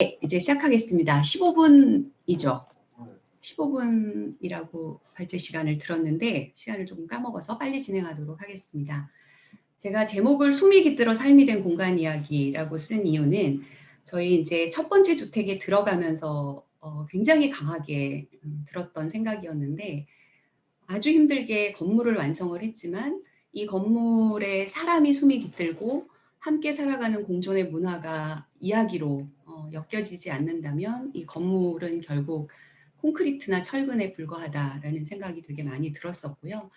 이제 시작하겠습니다. 15분이죠. 15분이라고 발제 시간을 들었는데 시간을 조금 까먹어서 빨리 진행하도록 하겠습니다. 제가 제목을 숨이 깃들어 삶이 된 공간 이야기라고 쓴 이유는 저희 이제 첫 번째 주택에 들어가면서 굉장히 강하게 들었던 생각이었는데 아주 힘들게 건물을 완성을 했지만 이 건물에 사람이 숨이 깃들고 함께 살아가는 공존의 문화가 이야기로 엮여지지 않는다면 이 건물은 결국 콘크리트나 철근에 불과하다라는 생각이 되게 많이 들었었고요.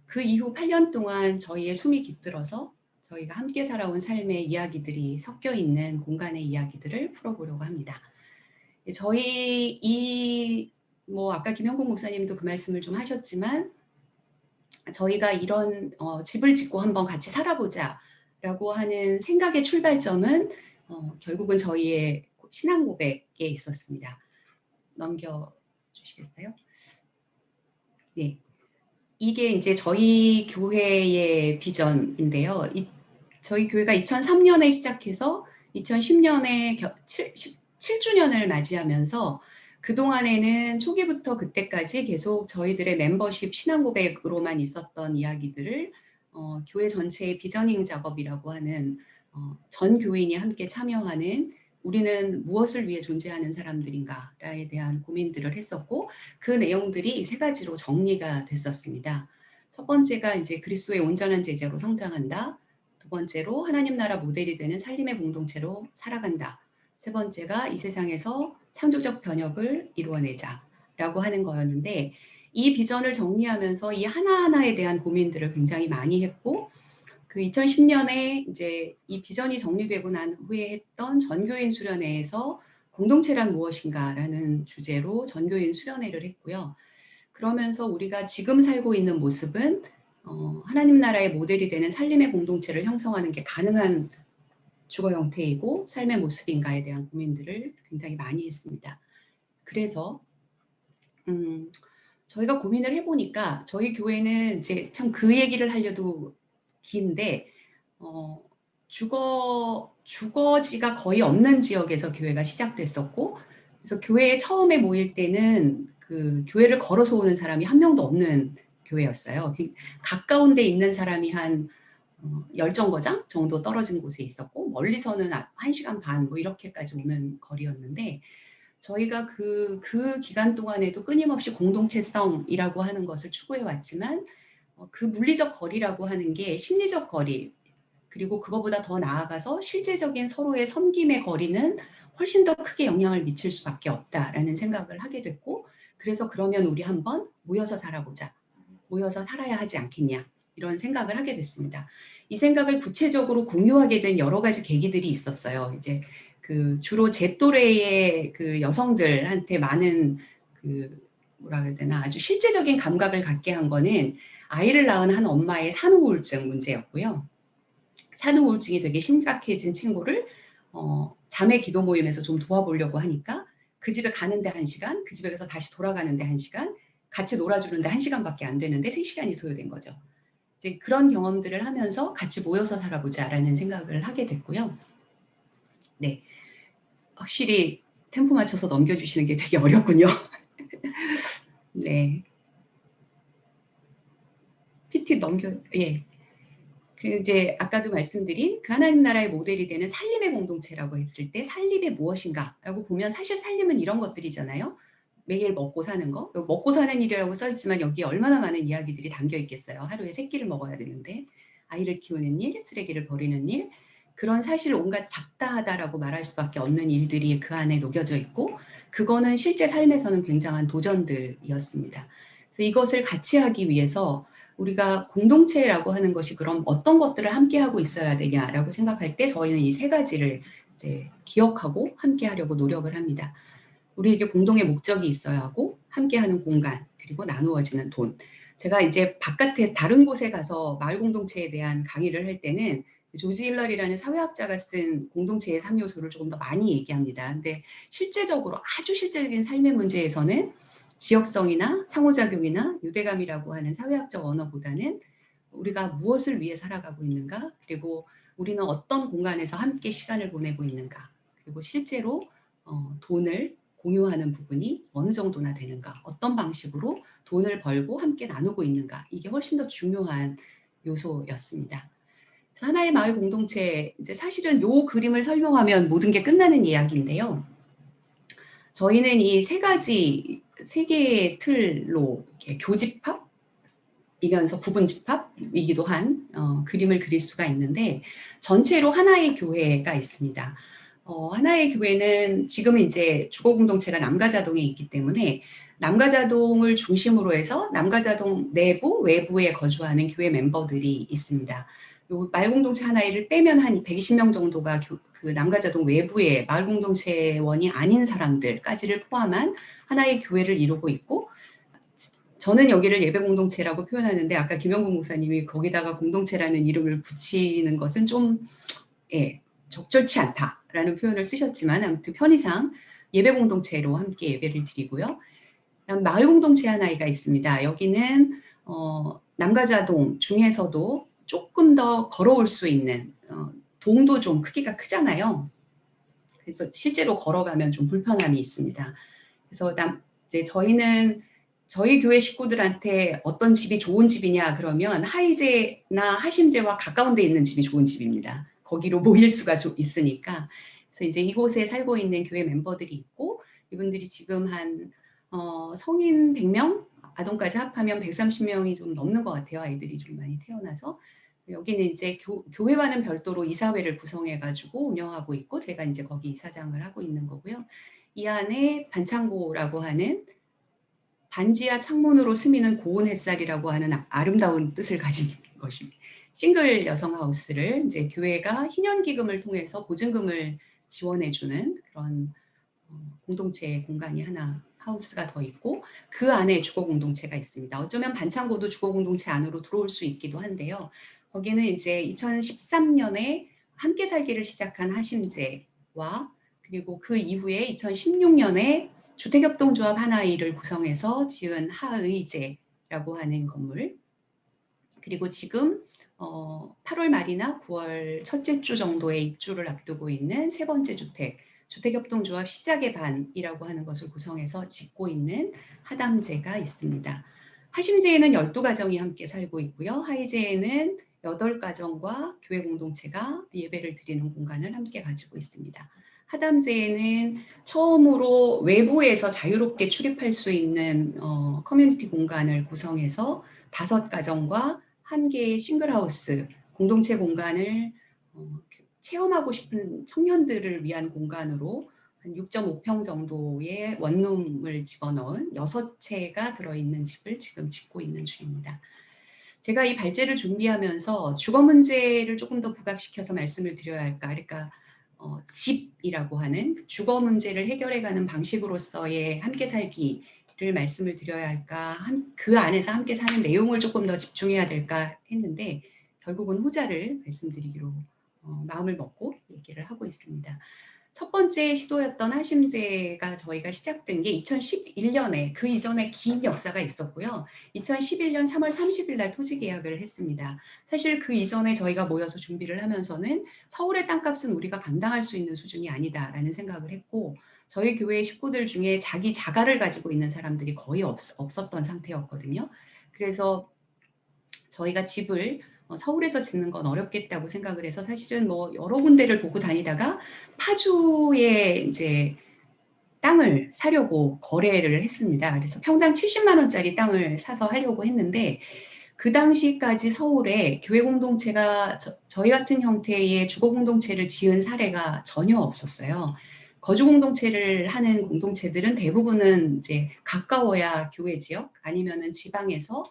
그 이후 8년 동안 저희의 숨이 깃들어서 저희가 함께 살아온 삶의 이야기들이 섞여 있는 공간의 이야기들을 풀어보려고 합니다. 저희 아까 김영국 목사님도 그 말씀을 좀 하셨지만 저희가 이런 집을 짓고 한번 같이 살아보자 라고 하는 생각의 출발점은 결국은 저희의 신앙 고백에 있었습니다. 넘겨주시겠어요? 네. 이게 이제 저희 교회의 비전인데요. 저희 교회가 2003년에 시작해서 2010년에 7주년을 맞이하면서 그동안에는 초기부터 그때까지 계속 저희들의 멤버십 신앙 고백으로만 있었던 이야기들을 교회 전체의 비저닝 작업이라고 하는 전 교인이 함께 참여하는 우리는 무엇을 위해 존재하는 사람들인가에 대한 고민들을 했었고 그 내용들이 세 가지로 정리가 됐었습니다. 첫 번째가 이제 그리스도의 온전한 제자로 성장한다. 두 번째로 하나님 나라 모델이 되는 살림의 공동체로 살아간다. 세 번째가 이 세상에서 창조적 변혁을 이루어내자라고 하는 거였는데 이 비전을 정리하면서 이 하나하나에 대한 고민들을 굉장히 많이 했고 그 2010년에 이제 이 비전이 정리되고 난 후에 했던 전교인 수련회에서 공동체란 무엇인가라는 주제로 전교인 수련회를 했고요. 그러면서 우리가 지금 살고 있는 모습은 하나님 나라의 모델이 되는 살림의 공동체를 형성하는 게 가능한 주거 형태이고 삶의 모습인가에 대한 고민들을 굉장히 많이 했습니다. 그래서 저희가 고민을 해보니까 저희 교회는 이제 참 그 얘기를 하려도 긴데 주거지가 거의 없는 지역에서 교회가 시작됐었고 그래서 교회에 처음에 모일 때는 그 교회를 걸어서 오는 사람이 한 명도 없는 교회였어요. 가까운 데 있는 사람이 한 10정거장 정도 떨어진 곳에 있었고 멀리서는 1시간 반 뭐 이렇게까지 오는 거리였는데 저희가 그 기간 동안에도 끊임없이 공동체성이라고 하는 것을 추구해 왔지만 그 물리적 거리라고 하는 게 심리적 거리 그리고 그거보다 더 나아가서 실제적인 서로의 섬김의 거리는 훨씬 더 크게 영향을 미칠 수밖에 없다라는 생각을 하게 됐고 그래서 그러면 우리 한번 모여서 살아보자. 모여서 살아야 하지 않겠냐. 이런 생각을 하게 됐습니다. 이 생각을 구체적으로 공유하게 된 여러 가지 계기들이 있었어요. 이제 그 주로 제 또래의 그 여성들한테 많은 그 뭐라 그래야 되나 아주 실제적인 감각을 갖게 한 거는 아이를 낳은 한 엄마의 산후우울증 문제였고요. 산후우울증이 되게 심각해진 친구를 자매 기도 모임에서 좀 도와보려고 하니까 그 집에 가는데 1시간, 그 집에서 다시 돌아가는데 1시간, 같이 놀아주는데 1시간밖에 안 되는데 3시간이 소요된 거죠. 이제 그런 경험들을 하면서 같이 모여서 살아보자라는 생각을 하게 됐고요. 네, 확실히 템포 맞춰서 넘겨주시는 게 되게 어렵군요. 네, PT 예. 그리고 이제 아까도 말씀드린 그 하나님 나라의 모델이 되는 살림의 공동체라고 했을 때 살림이 무엇인가라고 보면 사실 살림은 이런 것들이잖아요. 매일 먹고 사는 거. 먹고 사는 일이라고 써 있지만 여기에 얼마나 많은 이야기들이 담겨 있겠어요. 하루에 3끼를 먹어야 되는데 아이를 키우는 일, 쓰레기를 버리는 일 그런 사실 온갖 잡다하다라고 말할 수밖에 없는 일들이 그 안에 녹여져 있고 그거는 실제 삶에서는 굉장한 도전들이었습니다. 그래서 이것을 같이 하기 위해서 우리가 공동체라고 하는 것이 그럼 어떤 것들을 함께 하고 있어야 되냐라고 생각할 때 저희는 이 세 가지를 이제 기억하고 함께 하려고 노력을 합니다. 우리에게 공동의 목적이 있어야 하고 함께하는 공간 그리고 나누어지는 돈. 제가 이제 바깥에 다른 곳에 가서 마을 공동체에 대한 강의를 할 때는 조지 힐러리라는 사회학자가 쓴 공동체의 3요소를 조금 더 많이 얘기합니다. 근데 실제적으로 아주 실제적인 삶의 문제에서는 지역성이나 상호작용이나 유대감이라고 하는 사회학적 언어보다는 우리가 무엇을 위해 살아가고 있는가 그리고 우리는 어떤 공간에서 함께 시간을 보내고 있는가 그리고 실제로 돈을 공유하는 부분이 어느 정도나 되는가, 어떤 방식으로 돈을 벌고 함께 나누고 있는가, 이게 훨씬 더 중요한 요소였습니다. 그래서 하나의 마을 공동체, 이제 사실은 요 그림을 설명하면 모든 게 끝나는 이야기인데요. 저희는 이 세 개의 틀로 이렇게 교집합이면서 부분집합이기도 한 그림을 그릴 수가 있는데, 전체로 하나의 교회가 있습니다. 하나의 교회는 지금은 이제 주거 공동체가 남가자동에 있기 때문에 남가자동을 중심으로 해서 남가자동 내부, 외부에 거주하는 교회 멤버들이 있습니다. 요 마을 공동체 하나를 빼면 한 120명 정도가 그 남가자동 외부의 마을 공동체원이 아닌 사람들까지를 포함한 하나의 교회를 이루고 있고, 저는 여기를 예배 공동체라고 표현하는데 아까 김영국 목사님이 거기다가 공동체라는 이름을 붙이는 것은 좀 적절치 않다라는 표현을 쓰셨지만, 아무튼 편의상 예배 공동체로 함께 예배를 드리고요. 그다음 마을 공동체 하나가 있습니다. 여기는 남가자동 중에서도 조금 더 걸어올 수 있는, 동도 좀 크기가 크잖아요. 그래서 실제로 걸어가면 좀 불편함이 있습니다. 그래서 이제 저희는 저희 교회 식구들한테 어떤 집이 좋은 집이냐 그러면 하이제나 하심제와 가까운 데 있는 집이 좋은 집입니다. 거기로 모일 수가 있으니까. 그래서 이제 이곳에 살고 있는 교회 member들이 있고, 이분들이 지금 한 성인 100명, 아동까지 합하면 130명이 좀 넘는 것 같아요. 아이들이 좀 많이 태어나서. 여기는 이제 교회와는 별도로 이사회를 구성해가지고 운영하고 있고, 제가 이제 거기 이사장을 하고 있는 거고요. 이 안에 반창고라고 하는, 반지하 창문으로 스미는 고운 햇살이라고 하는 아름다운 뜻을 가진 것입니다. 싱글 여성 하우스를 이제 교회가 희년기금을 통해서 보증금을 지원해주는 그런 공동체 공간이 하나, 하우스가 더 있고, 그 안에 주거 공동체가 있습니다. 어쩌면 반창고도 주거 공동체 안으로 들어올 수 있기도 한데요. 거기는 이제 2013년에 함께 살기를 시작한 하심제와, 그리고 그 이후에 2016년에 주택협동조합 하나이를 구성해서 지은 하의제라고 하는 건물, 그리고 지금 8월 말이나 9월 첫째 주 정도에 입주를 앞두고 있는 세 번째 주택협동조합 시작의 반이라고 하는 것을 구성해서 짓고 있는 하담제가 있습니다. 하심제에는 12가정이 함께 살고 있고요. 하이제에는 8가정과 교회 공동체가 예배를 드리는 공간을 함께 가지고 있습니다. 하담제에는 처음으로 외부에서 자유롭게 출입할 수 있는 커뮤니티 공간을 구성해서 5가정과 1개의 싱글하우스 공동체 공간을 체험하고 싶은 청년들을 위한 공간으로 한 6.5평 정도의 원룸을 집어넣은 6채가 들어있는 집을 지금 짓고 있는 중입니다. 제가 이 발제를 준비하면서 주거 문제를 조금 더 부각시켜서 말씀을 드려야 할까, 그러니까 집이라고 하는 주거 문제를 해결해가는 방식으로서의 함께 살기를 말씀을 드려야 할까, 그 안에서 함께 사는 내용을 조금 더 집중해야 될까 했는데, 결국은 후자를 말씀드리기로 마음을 먹고 얘기를 하고 있습니다. 첫 번째 시도였던 하심제가 저희가 시작된 게 2011년에, 그 이전에 긴 역사가 있었고요. 2011년 3월 30일 날 토지 계약을 했습니다. 사실 그 이전에 저희가 모여서 준비를 하면서는 서울의 땅값은 우리가 감당할 수 있는 수준이 아니다라는 생각을 했고, 저희 교회 식구들 중에 자기 자가를 가지고 있는 사람들이 거의 없었던 상태였거든요. 그래서 저희가 집을 서울에서 짓는 건 어렵겠다고 생각을 해서, 사실은 뭐 여러 군데를 보고 다니다가 파주에 이제 땅을 사려고 거래를 했습니다. 그래서 평당 70만 원짜리 땅을 사서 하려고 했는데, 그 당시까지 서울에 교회 공동체가 저희 같은 형태의 주거 공동체를 지은 사례가 전혀 없었어요. 거주 공동체를 하는 공동체들은 대부분은 이제 가까워야 교회 지역, 아니면은 지방에서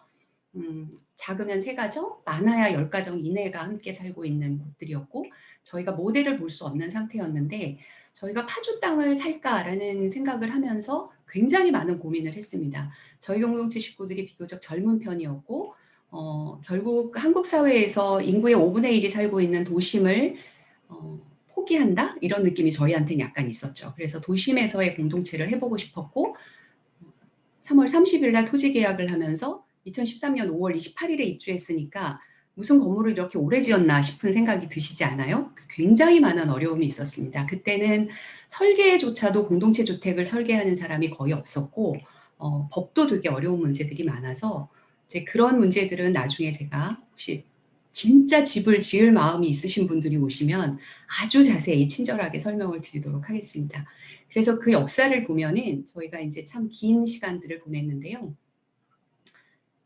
작으면 3가정, 많아야 10가정 이내가 함께 살고 있는 곳들이었고, 저희가 모델을 볼 수 없는 상태였는데, 저희가 파주 땅을 살까라는 생각을 하면서 굉장히 많은 고민을 했습니다. 저희 공동체 식구들이 비교적 젊은 편이었고, 결국 한국 사회에서 인구의 5분의 1이 살고 있는 도심을 포기한다? 이런 느낌이 저희한테는 약간 있었죠. 그래서 도심에서의 공동체를 해보고 싶었고, 3월 30일 날 토지 계약을 하면서 2013년 5월 28일에 입주했으니까 무슨 건물을 이렇게 오래 지었나 싶은 생각이 드시지 않아요? 굉장히 많은 어려움이 있었습니다. 그때는 설계조차도 공동체 주택을 설계하는 사람이 거의 없었고 법도 되게 어려운 문제들이 많아서 이제 그런 문제들은 나중에 제가 혹시 진짜 집을 지을 마음이 있으신 분들이 오시면 아주 자세히 친절하게 설명을 드리도록 하겠습니다. 그래서 그 역사를 보면은 저희가 이제 참 긴 시간들을 보냈는데요.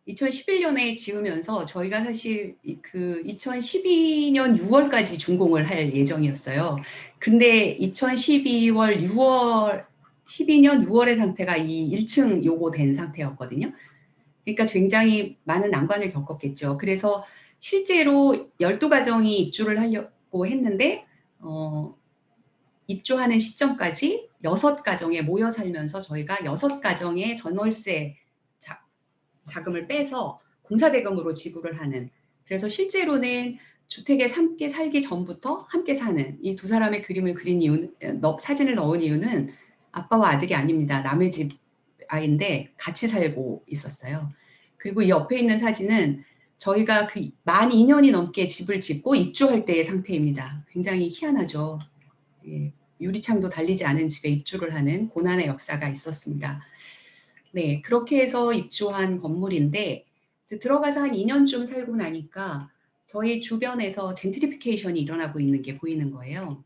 2011년에 지으면서 저희가 사실 그 2012년 6월까지 준공을 할 예정이었어요. 근데 2012월 6월, 12년 6월의 상태가 이 1층 요거된 상태였거든요. 그러니까 굉장히 많은 난관을 겪었겠죠. 그래서 실제로 12가정이 입주를 하려고 했는데, 입주하는 시점까지 6가정에 모여 살면서 저희가 6가정의 전월세 자금을 빼서 공사대금으로 지불을 하는, 그래서 실제로는 주택에 함께 살기 전부터 함께 사는 이 두 사람의 그림을 그린 이유는, 사진을 넣은 이유는 아빠와 아들이 아닙니다. 남의 집 아이인데 같이 살고 있었어요. 그리고 이 옆에 있는 사진은 저희가 그 만 2년이 넘게 집을 짓고 입주할 때의 상태입니다. 굉장히 희한하죠. 예, 유리창도 달리지 않은 집에 입주를 하는 고난의 역사가 있었습니다. 네, 그렇게 해서 입주한 건물인데 들어가서 한 2년쯤 살고 나니까 저희 주변에서 젠트리피케이션이 일어나고 있는 게 보이는 거예요.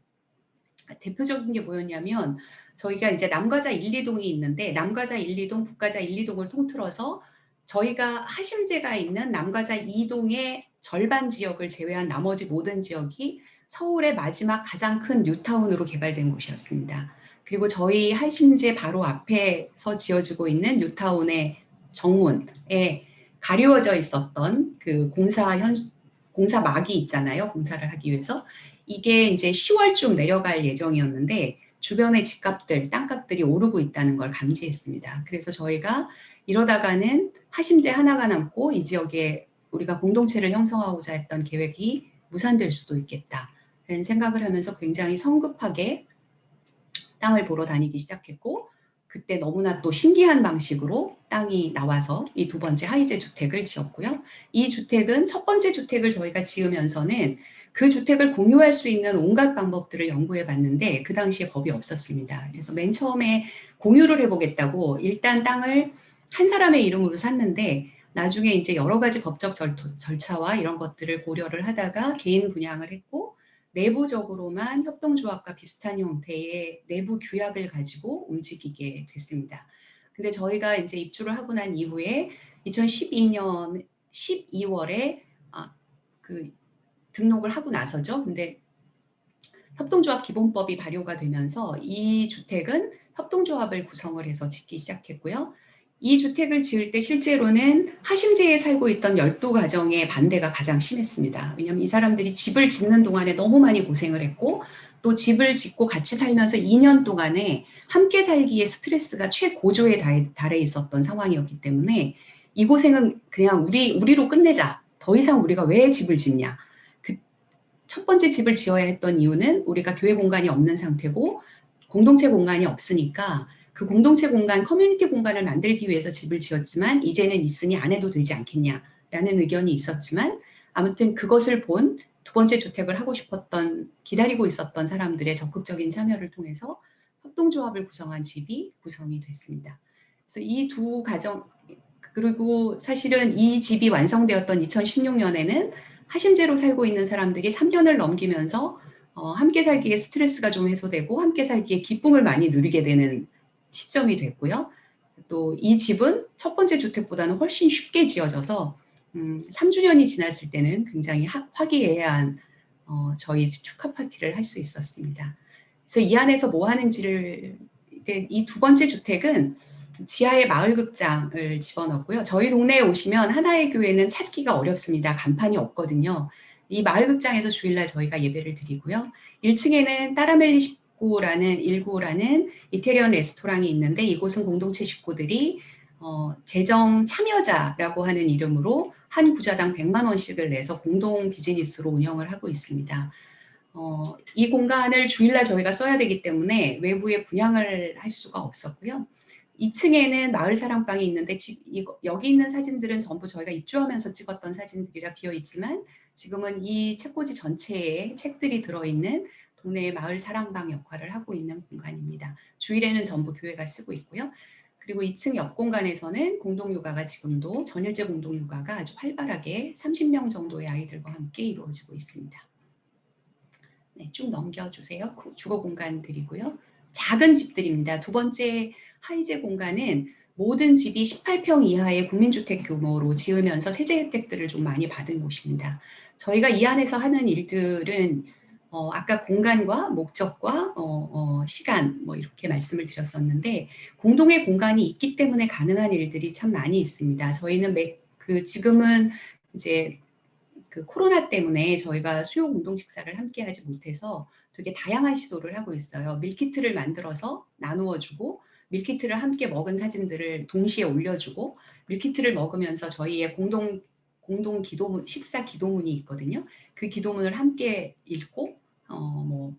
대표적인 게 뭐였냐면 저희가 이제 남가자 1, 2동이 있는데 남가자 1, 2동, 북가자 1, 2동을 통틀어서 저희가 하심제가 있는 남가자 2동의 절반 지역을 제외한 나머지 모든 지역이 서울의 마지막 가장 큰 뉴타운으로 개발된 곳이었습니다. 그리고 저희 하심제 바로 앞에서 지어지고 있는 뉴타운의 정문에 가리워져 있었던 그 공사 막이 있잖아요. 공사를 하기 위해서. 이게 이제 10월쯤 내려갈 예정이었는데 주변의 집값들, 땅값들이 오르고 있다는 걸 감지했습니다. 그래서 저희가 이러다가는 하심제 하나가 남고 이 지역에 우리가 공동체를 형성하고자 했던 계획이 무산될 수도 있겠다라는 생각을 하면서 굉장히 성급하게 땅을 보러 다니기 시작했고 그때 너무나 또 신기한 방식으로 땅이 나와서 이 두 번째 하이제 주택을 지었고요. 이 주택은 첫 번째 주택을 저희가 지으면서는 그 주택을 공유할 수 있는 온갖 방법들을 연구해 봤는데 그 당시에 법이 없었습니다. 그래서 맨 처음에 공유를 해보겠다고 일단 땅을 한 사람의 이름으로 샀는데 나중에 이제 여러 가지 법적 절차와 이런 것들을 고려를 하다가 개인 분양을 했고 내부적으로만 협동조합과 비슷한 형태의 내부 규약을 가지고 움직이게 됐습니다. 근데 저희가 이제 입주를 하고 난 이후에 2012년 12월에 그 등록을 하고 나서죠. 근데 협동조합 기본법이 발효가 되면서 이 주택은 협동조합을 구성을 해서 짓기 시작했고요. 이 주택을 지을 때 실제로는 하심제에 살고 있던 12가정의 반대가 가장 심했습니다. 왜냐하면 이 사람들이 집을 짓는 동안에 너무 많이 고생을 했고 또 집을 짓고 같이 살면서 2년 동안에 함께 살기에 스트레스가 최고조에 달해 있었던 상황이었기 때문에 이 고생은 그냥 우리로 끝내자. 더 이상 우리가 왜 집을 짓냐. 첫 번째 집을 지어야 했던 이유는 우리가 교회 공간이 없는 상태고 공동체 공간이 없으니까 그 공동체 공간, 커뮤니티 공간을 만들기 위해서 집을 지었지만 이제는 있으니 안 해도 되지 않겠냐라는 의견이 있었지만 아무튼 그것을 본 두 번째 주택을 하고 싶었던, 기다리고 있었던 사람들의 적극적인 참여를 통해서 협동조합을 구성한 집이 구성이 됐습니다. 그래서 이 두 가정, 그리고 사실은 이 집이 완성되었던 2016년에는 하심제로 살고 있는 사람들이 3년을 넘기면서 함께 살기에 스트레스가 좀 해소되고 함께 살기에 기쁨을 많이 누리게 되는 시점이 됐고요. 또 이 집은 첫 번째 주택보다는 훨씬 쉽게 지어져서 3주년이 지났을 때는 굉장히 화기애애한 저희 축하 파티를 할 수 있었습니다. 그래서 이 안에서 뭐 하는지를, 이 두 번째 주택은 지하에 마을극장을 집어넣고요. 저희 동네에 오시면 하나의 교회는 찾기가 어렵습니다. 간판이 없거든요. 이 마을극장에서 주일날 저희가 예배를 드리고요. 1층에는 따라멜리 19라는 이태리언 레스토랑이 있는데 이곳은 공동체 식구들이 재정 참여자라고 하는 이름으로 한 구자당 100만 원씩을 내서 공동 비즈니스로 운영을 하고 있습니다. 이 공간을 주일날 저희가 써야 되기 때문에 외부에 분양을 할 수가 없었고요. 2층에는 마을 사랑방이 있는데 여기 있는 사진들은 전부 저희가 입주하면서 찍었던 사진들이라 비어 있지만 지금은 이 책꽂이 전체에 책들이 들어있는 동네의 마을 사랑방 역할을 하고 있는 공간입니다. 주일에는 전부 교회가 쓰고 있고요. 그리고 2층 옆 공간에서는 공동육아가 지금도 전일제 공동육아가 아주 활발하게 30명 정도의 아이들과 함께 이루어지고 있습니다. 네, 쭉 넘겨주세요. 주거 공간들이고요. 작은 집들입니다. 두 번째 하이제 공간은 모든 집이 18평 이하의 국민주택 규모로 지으면서 세제 혜택들을 좀 많이 받은 곳입니다. 저희가 이 안에서 하는 일들은 아까 공간과 목적과 시간 뭐 이렇게 말씀을 드렸었는데 공동의 공간이 있기 때문에 가능한 일들이 참 많이 있습니다. 저희는 지금은 이제 그 코로나 때문에 저희가 수요 공동 식사를 함께 하지 못해서 되게 다양한 시도를 하고 있어요. 밀키트를 만들어서 나누어 주고 밀키트를 함께 먹은 사진들을 동시에 올려주고 밀키트를 먹으면서 저희의 공동 기도문, 식사 기도문이 있거든요. 그 기도문을 함께 읽고 뭐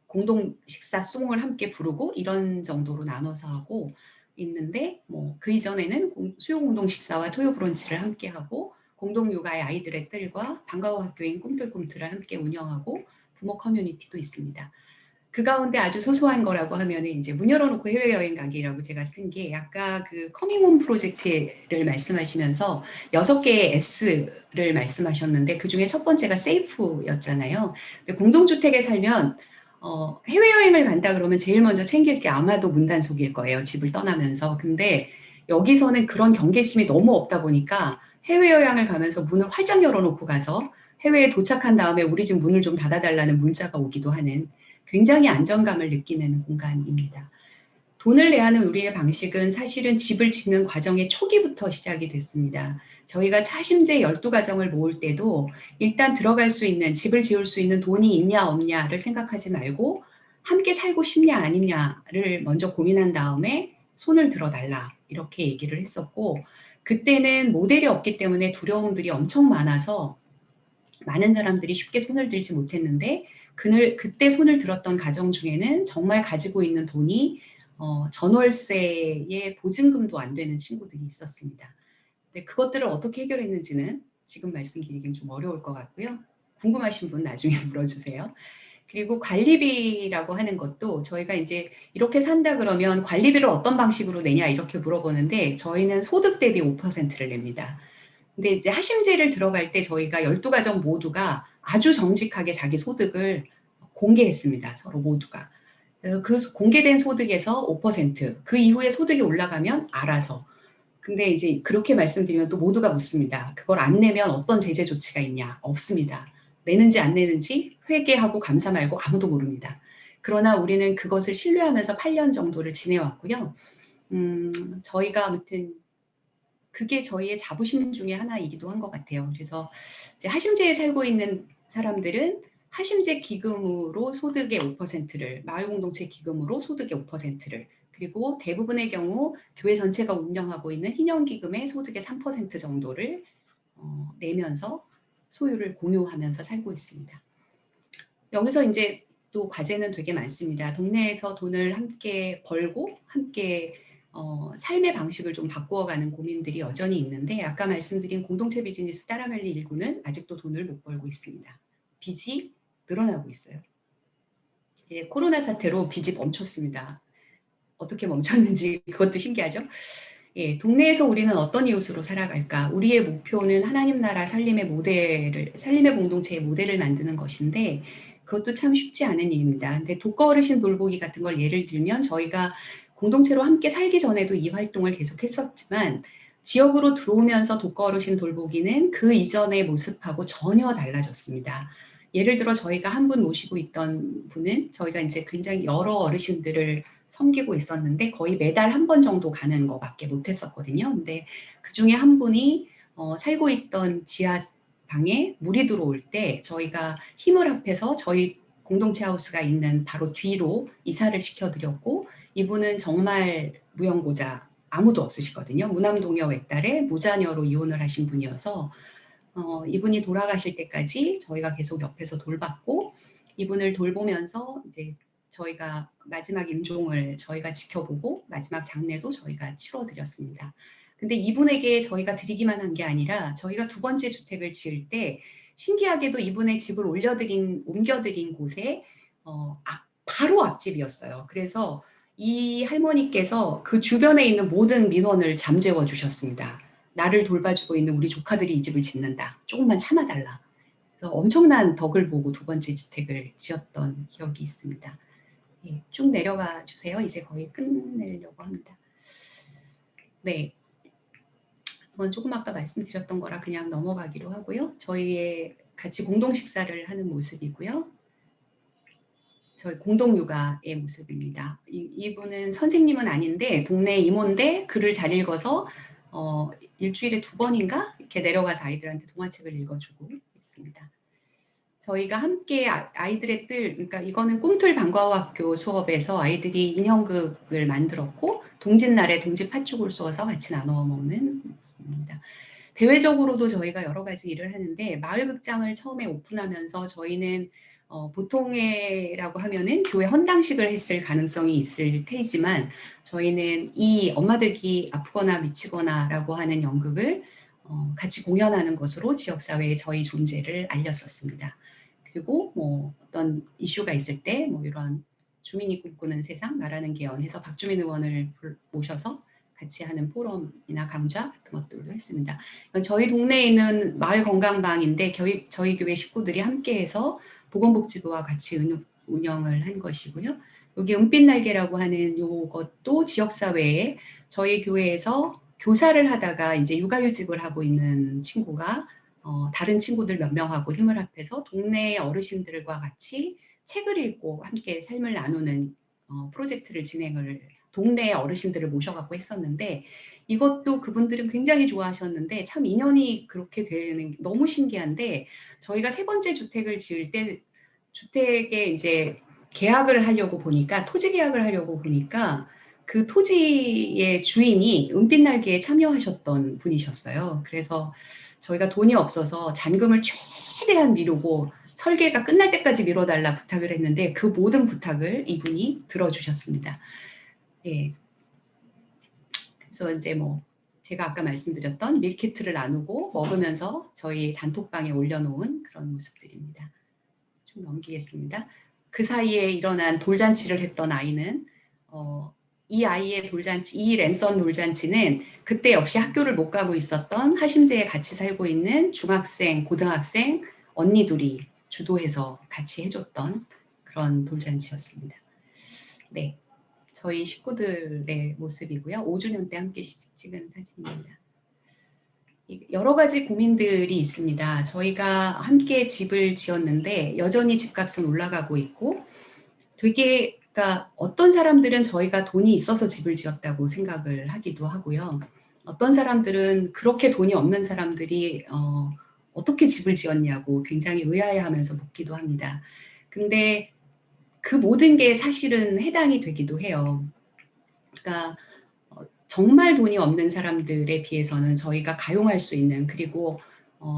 공동 식사 송을 함께 부르고 이런 정도로 나눠서 하고 있는데 뭐 그 이전에는 수요 공동 식사와 토요 브런치를 함께 하고 공동 육아의 아이들의 뜰과 방과후 학교인 꿈틀꿈틀을 함께 운영하고 부모 커뮤니티도 있습니다. 그 가운데 아주 소소한 거라고 하면은 이제 문 열어놓고 해외여행 가기라고 제가 쓴 게 아까 그 커밍홈 프로젝트를 말씀하시면서 6개의 S를 말씀하셨는데 그 중에 첫 번째가 세이프였잖아요. 공동주택에 살면 해외여행을 간다 그러면 제일 먼저 챙길 게 아마도 문단속일 거예요. 집을 떠나면서. 근데 여기서는 그런 경계심이 너무 없다 보니까 해외여행을 가면서 문을 활짝 열어놓고 가서 해외에 도착한 다음에 우리 집 문을 좀 닫아달라는 문자가 오기도 하는 굉장히 안정감을 느끼는 공간입니다. 돈을 내야 하는 우리의 방식은 사실은 집을 짓는 과정의 초기부터 시작이 됐습니다. 저희가 차심제 12가정을 모을 때도 일단 들어갈 수 있는, 집을 지을 수 있는 돈이 있냐 없냐를 생각하지 말고 함께 살고 싶냐 아니냐를 먼저 고민한 다음에 손을 들어달라 이렇게 얘기를 했었고 그때는 모델이 없기 때문에 두려움들이 엄청 많아서 많은 사람들이 쉽게 손을 들지 못했는데 그때 손을 들었던 가정 중에는 정말 가지고 있는 돈이 전월세의 보증금도 안 되는 친구들이 있었습니다. 근데 그것들을 어떻게 해결했는지는 지금 말씀드리긴 좀 어려울 것 같고요. 궁금하신 분 나중에 물어주세요. 그리고 관리비라고 하는 것도 저희가 이제 이렇게 산다 그러면 관리비를 어떤 방식으로 내냐 이렇게 물어보는데 저희는 소득 대비 5%를 냅니다. 근데 이제 하심제를 들어갈 때 저희가 12가정 모두가 아주 정직하게 자기 소득을 공개했습니다. 서로 모두가. 그래서 그 공개된 소득에서 5%, 그 이후에 소득이 올라가면 알아서. 근데 이제 그렇게 말씀드리면 또 모두가 묻습니다. 그걸 안 내면 어떤 제재 조치가 있냐? 없습니다. 내는지 안 내는지 회계하고 감사 말고 아무도 모릅니다. 그러나 우리는 그것을 신뢰하면서 8년 정도를 지내왔고요. 저희가 아무튼 그게 저희의 자부심 중에 하나이기도 한 것 같아요. 그래서 이제 하심제에 살고 있는 사람들은 하심제 기금으로 소득의 5%를, 마을공동체 기금으로 소득의 5%를, 그리고 대부분의 경우 교회 전체가 운영하고 있는 희년기금의 소득의 3% 정도를 내면서 소유를 공유하면서 살고 있습니다. 여기서 이제 또 과제는 되게 많습니다. 동네에서 돈을 함께 벌고 함께 삶의 방식을 좀 바꾸어가는 고민들이 여전히 있는데 아까 말씀드린 공동체 비즈니스 따라멜리 1구는 아직도 돈을 못 벌고 있습니다. 빚이 늘어나고 있어요. 예, 코로나 사태로 빚이 멈췄습니다. 어떻게 멈췄는지 그것도 신기하죠? 예, 동네에서 우리는 어떤 이웃으로 살아갈까? 우리의 목표는 하나님 나라 삶의 공동체의 모델을 만드는 것인데 그것도 참 쉽지 않은 일입니다. 근데 독거 어르신 돌보기 같은 걸 예를 들면 저희가 공동체로 함께 살기 전에도 이 활동을 계속했었지만 지역으로 들어오면서 독거 어르신 돌보기는 그 이전의 모습하고 전혀 달라졌습니다. 예를 들어 저희가 한 분 모시고 있던 분은 저희가 이제 굉장히 여러 어르신들을 섬기고 있었는데 거의 매달 한 번 정도 가는 것밖에 못했었거든요. 근데 그 중에 한 분이 살고 있던 지하방에 물이 들어올 때 저희가 힘을 합해서 저희 공동체 하우스가 있는 바로 뒤로 이사를 시켜드렸고 이분은 정말 무연고자 아무도 없으시거든요. 무남동녀 외딸에 무자녀로 이혼을 하신 분이어서 이분이 돌아가실 때까지 저희가 계속 옆에서 돌봤고 이분을 돌보면서 이제 저희가 마지막 임종을 저희가 지켜보고 마지막 장례도 저희가 치러드렸습니다. 근데 이분에게 저희가 드리기만 한 게 아니라 저희가 두 번째 주택을 지을 때 신기하게도 이분의 집을 옮겨드린 곳에 바로 앞집이었어요. 그래서 이 할머니께서 그 주변에 있는 모든 민원을 잠재워 주셨습니다. 나를 돌봐주고 있는 우리 조카들이 이 집을 짓는다. 조금만 참아달라. 그래서 엄청난 덕을 보고 두 번째 주택을 지었던 기억이 있습니다. 예, 쭉 내려가 주세요. 이제 거의 끝내려고 합니다. 네. 이건 조금 아까 말씀드렸던 거라 그냥 넘어가기로 하고요. 저희의 같이 공동 식사를 하는 모습이고요. 저희 공동 육아의 모습입니다. 이분은 선생님은 아닌데 동네 이모인데 글을 잘 읽어서 일주일에 2번인가 이렇게 내려가서 아이들한테 동화책을 읽어주고 있습니다. 저희가 함께 아이들의 뜻, 그러니까 이거는 꿈틀 방과후학교 수업에서 아이들이 인형극을 만들었고 동짓날에 동짓 팥죽을 쏘아서 같이 나눠 먹는 모습입니다. 대외적으로도 저희가 여러 가지 일을 하는데 마을극장을 처음에 오픈하면서 저희는 보통회라고 하면은 교회 헌당식을 했을 가능성이 있을 테지만 저희는 이 엄마들이 아프거나 미치거나라고 하는 연극을 같이 공연하는 것으로 지역사회에 저희 존재를 알렸었습니다. 그리고 뭐 어떤 이슈가 있을 때 뭐 이런 주민이 꿈꾸는 세상 말하는 개헌해서 박주민 의원을 모셔서 같이 하는 포럼이나 강좌 같은 것들도 했습니다. 저희 동네에 있는 마을 건강방인데 저희 교회 식구들이 함께해서 보건복지부와 같이 운영을 한 것이고요. 여기 은빛날개라고 하는 이것도 지역사회에 저희 교회에서 교사를 하다가 이제 육아휴직을 하고 있는 친구가 다른 친구들 몇 명하고 힘을 합해서 동네 어르신들과 같이 책을 읽고 함께 삶을 나누는 프로젝트를 진행을 동네 어르신들을 모셔갖고 했었는데 이것도 그분들은 굉장히 좋아하셨는데 참 인연이 그렇게 되는 너무 신기한데 저희가 3번째 주택을 지을 때 주택에 이제 계약을 하려고 보니까 토지 계약을 하려고 보니까 그 토지의 주인이 은빛날개에 참여하셨던 분이셨어요. 그래서 저희가 돈이 없어서 잔금을 최대한 미루고 설계가 끝날 때까지 미뤄달라 부탁을 했는데 그 모든 부탁을 이분이 들어주셨습니다. 예. 그래서 이제 뭐 제가 아까 말씀드렸던 밀키트를 나누고 먹으면서 저희 단톡방에 올려놓은 그런 모습들입니다. 좀 넘기겠습니다. 그 사이에 일어난 돌잔치를 했던 아이는 이 아이의 돌잔치, 이 랜선 돌잔치는 그때 역시 학교를 못 가고 있었던 하심제에 같이 살고 있는 중학생, 고등학생 언니들이 주도해서 같이 해줬던 그런 돌잔치였습니다. 네, 저희 식구들의 모습이고요. 5주년 때 함께 찍은 사진입니다. 여러 가지 고민들이 있습니다. 저희가 함께 집을 지었는데 여전히 집값은 올라가고 있고 되게 그러니까 어떤 사람들은 저희가 돈이 있어서 집을 지었다고 생각을 하기도 하고요. 어떤 사람들은 그렇게 돈이 없는 사람들이 어떻게 집을 지었냐고 굉장히 의아해하면서 묻기도 합니다. 근데 그 모든 게 사실은 해당이 되기도 해요. 그러니까 정말 돈이 없는 사람들에 비해서는 저희가 가용할 수 있는 그리고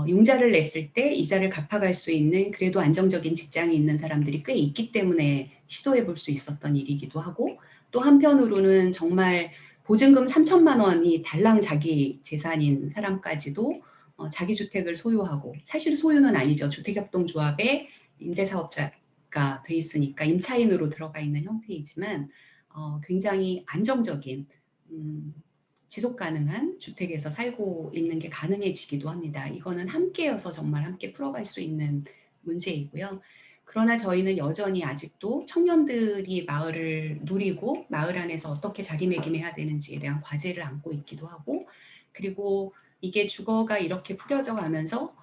융자를 냈을 때 이자를 갚아갈 수 있는 그래도 안정적인 직장이 있는 사람들이 꽤 있기 때문에 시도해 볼 수 있었던 일이기도 하고 또 한편으로는 정말 보증금 3천만 원이 달랑 자기 재산인 사람까지도 자기 주택을 소유하고 사실 소유는 아니죠. 주택협동조합에 임대사업자가 돼 있으니까 임차인으로 들어가 있는 형태이지만 굉장히 안정적인 지속 가능한 주택에서 살고 있는 게 가능해지기도 합니다. 이거는 함께여서 정말 함께 풀어갈 수 있는 문제이고요. 그러나 저희는 여전히 아직도 청년들이 마을을 누리고 마을 안에서 어떻게 자리매김해야 되는지에 대한 과제를 안고 있기도 하고 그리고 이게 주거가 이렇게 풀려져 가면서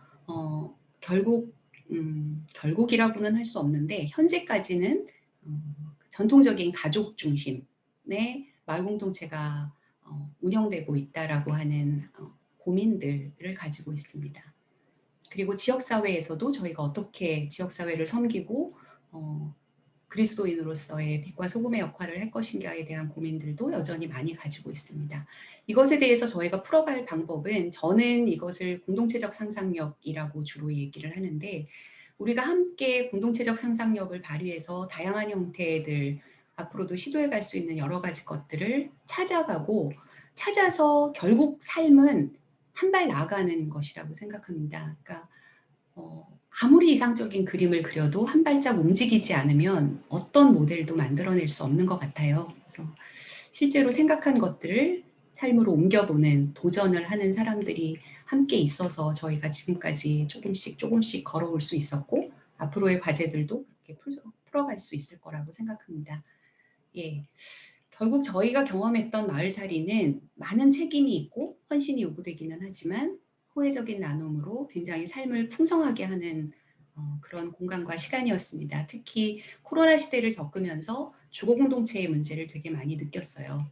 결국이라고는 할 수 없는데 현재까지는 전통적인 가족 중심의 마을 공동체가 운영되고 있다라고 하는 고민들을 가지고 있습니다. 그리고 지역사회에서도 저희가 어떻게 지역사회를 섬기고 그리스도인으로서의 빛과 소금의 역할을 할 것인가에 대한 고민들도 여전히 많이 가지고 있습니다. 이것에 대해서 저희가 풀어갈 방법은 저는 이것을 공동체적 상상력이라고 주로 얘기를 하는데 우리가 함께 공동체적 상상력을 발휘해서 다양한 형태들 앞으로도 시도해 갈 수 있는 여러 가지 것들을 찾아가고 찾아서 결국 삶은 한 발 나아가는 것이라고 생각합니다. 그러니까 아무리 이상적인 그림을 그려도 한 발짝 움직이지 않으면 어떤 모델도 만들어낼 수 없는 것 같아요. 그래서 실제로 생각한 것들을 삶으로 옮겨보는 도전을 하는 사람들이 함께 있어서 저희가 지금까지 조금씩 조금씩 걸어올 수 있었고 앞으로의 과제들도 그렇게 풀어갈 수 있을 거라고 생각합니다. 예. 결국 저희가 경험했던 마을살이는 많은 책임이 있고 헌신이 요구되기는 하지만 호혜적인 나눔으로 굉장히 삶을 풍성하게 하는 그런 공간과 시간이었습니다. 특히 코로나 시대를 겪으면서 주거 공동체의 문제를 되게 많이 느꼈어요.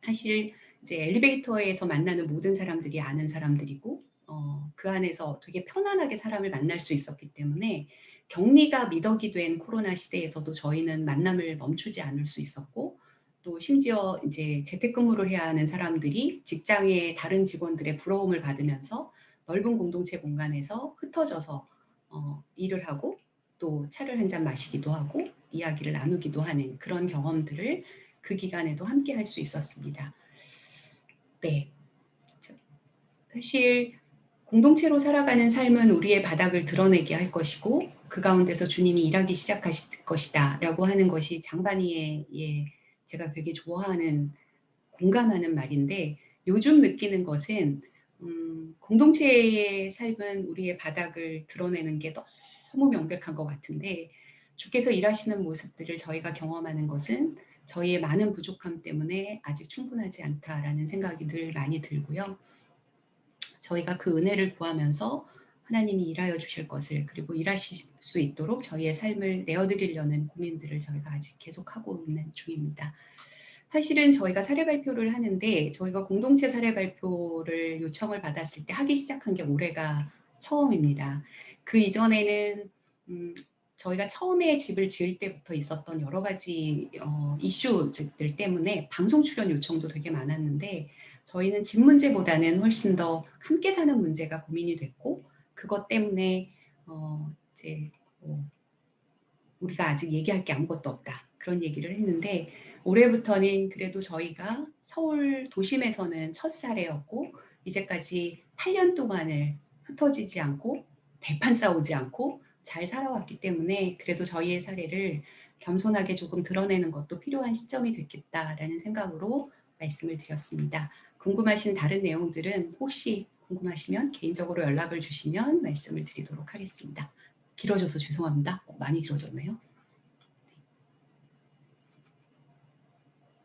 사실 이제 엘리베이터에서 만나는 모든 사람들이 아는 사람들이고 그 안에서 되게 편안하게 사람을 만날 수 있었기 때문에 격리가 미덕이 된 코로나 시대에서도 저희는 만남을 멈추지 않을 수 있었고 또 심지어 이제 재택근무를 해야 하는 사람들이 직장의 다른 직원들의 부러움을 받으면서 넓은 공동체 공간에서 흩어져서 일을 하고 또 차를 한 잔 마시기도 하고 이야기를 나누기도 하는 그런 경험들을 그 기간에도 함께 할 수 있었습니다. 네. 사실 공동체로 살아가는 삶은 우리의 바닥을 드러내게 할 것이고 그 가운데서 주님이 일하기 시작하실 것이다 라고 하는 것이 장반이의 제가 되게 좋아하는 공감하는 말인데 요즘 느끼는 것은 공동체의 삶은 우리의 바닥을 드러내는 게 너무 명백한 것 같은데 주께서 일하시는 모습들을 저희가 경험하는 것은 저희의 많은 부족함 때문에 아직 충분하지 않다라는 생각이 늘 많이 들고요. 저희가 그 은혜를 구하면서 하나님이 일하여 주실 것을 그리고 일하실 수 있도록 저희의 삶을 내어드리려는 고민들을 저희가 아직 계속하고 있는 중입니다. 사실은 저희가 사례 발표를 하는데 저희가 공동체 사례 발표를 요청을 받았을 때 하기 시작한 게 올해가 처음입니다. 그 이전에는 저희가 처음에 집을 지을 때부터 있었던 여러 가지 이슈들 때문에 방송 출연 요청도 되게 많았는데 저희는 집 문제보다는 훨씬 더 함께 사는 문제가 고민이 됐고 그것 때문에 이제 우리가 아직 얘기할 게 아무것도 없다. 그런 얘기를 했는데 올해부터는 그래도 저희가 서울 도심에서는 첫 사례였고 이제까지 8년 동안을 흩어지지 않고 대판 싸우지 않고 잘 살아왔기 때문에 그래도 저희의 사례를 겸손하게 조금 드러내는 것도 필요한 시점이 됐겠다라는 생각으로 말씀을 드렸습니다. 궁금하신 다른 내용들은 혹시 궁금하시면 개인적으로 연락을 주시면 말씀을 드리도록 하겠습니다. 길어져서 죄송합니다. 많이 길어졌네요.